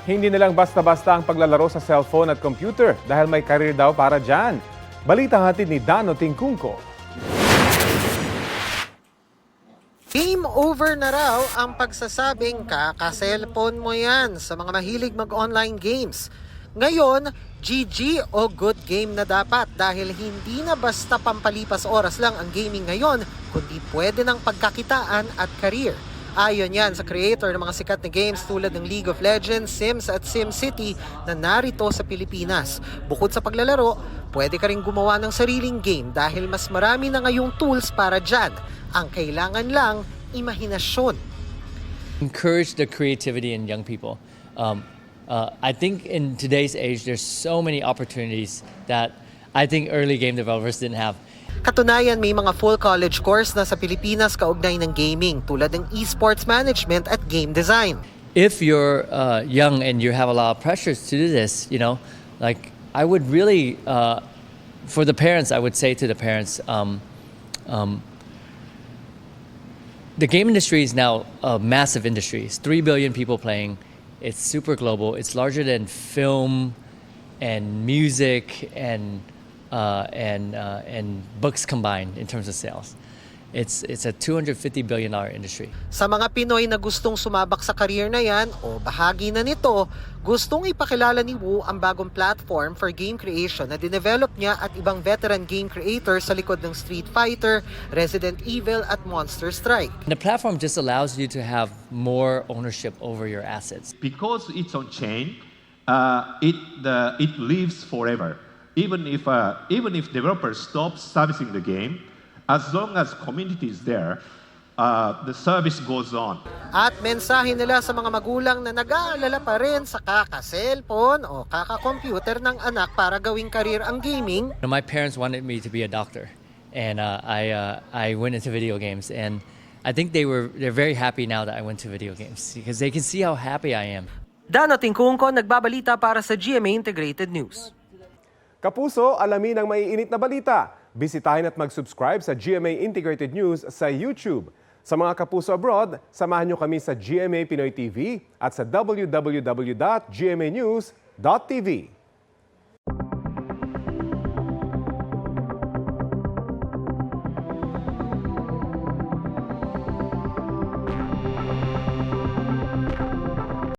Hindi na lang basta-basta ang paglalaro sa cellphone at computer dahil may career daw para dyan. Balita hatid ni Dano Tingkungko. Game over na raw ang pagsasabing kaka-cellphone mo yan sa mga mahilig mag-online games. Ngayon, GG o good game na dapat dahil hindi na basta pampalipas oras lang ang gaming ngayon, kundi pwede ng pagkakitaan at career. Ayon yan sa creator ng mga sikat na games tulad ng League of Legends, Sims at SimCity na narito sa Pilipinas. Bukod sa paglalaro, pwede ka rin gumawa ng sariling game dahil mas marami na ngayong tools para dyan. Ang kailangan lang, imahinasyon. Encourage the creativity in young people. I think in today's age, there's so many opportunities that I think early game developers didn't have. Katunayan, may mga full college course na sa Pilipinas kaugnay ng gaming tulad ng esports management at game design. If you're young and you have a lot of pressures to do this, like I would really, for the parents, I would say to the parents, the game industry is now a massive industry. It's 3 billion people playing. It's super global. It's larger than film and music and books combined in terms of sales. It's a $250 billion industry. Sa mga Pinoy na gustong sumabak sa career na yan o bahagi na nito, gustong ipakilala ni Wu ang bagong platform for game creation na dinevelop niya at ibang veteran game creators sa likod ng Street Fighter, Resident Evil at Monster Strike. The platform just allows you to have more ownership over your assets. Because it's on chain, it lives forever. Even if developers stop servicing the game, as long as community is there, the service goes on. At mensahe nila sa mga magulang na nag-aalala pa rin sa kaka-cellphone o kaka-computer ng anak para gawing career ang gaming. My parents wanted me to be a doctor, and I went into video games, and I think they're very happy now that I went to video games because they can see how happy I am. Dano Tingkungko, nagbabalita para sa GMA Integrated News. Kapuso, alamin ang maiinit na balita. Bisitahin at mag-subscribe sa GMA Integrated News sa YouTube. Sa mga kapuso abroad, samahan nyo kami sa GMA Pinoy TV at sa www.gmanews.tv.